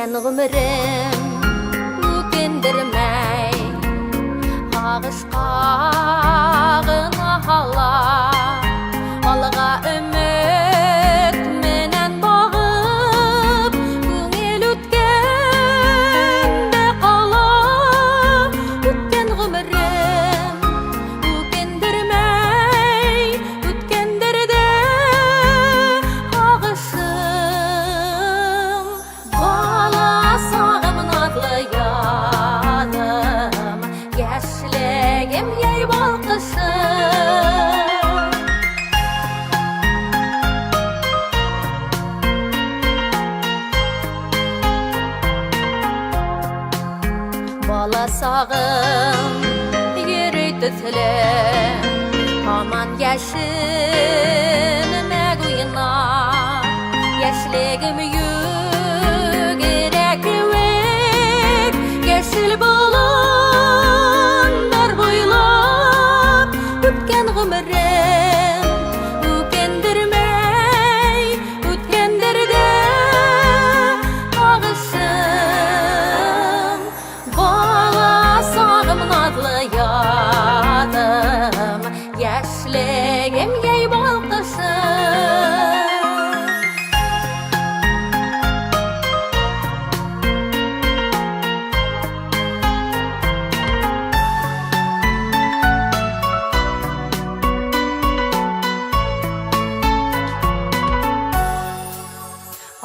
Үткен ғұмырым өкіндірмей Ағышқағына қала Алға үміт менен бағып Көңіл өткенде қала Үткен ғұмырым өкіндірмей Өткендерде ағышым Бала сағымын адлы ядым Яшілігім ей балқышым Бала сағым ерейті тілім Аман яшініме құйына Яшілігім югерек өек Яшіл болындар бойлап Өткен ғұмырым өкіндірмей Өткендерде ағышым Бала сағымын адлы ядым Яшілігім ей балқышым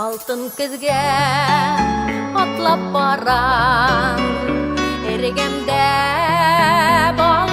Алтын күзге атлап барам Эргемде бал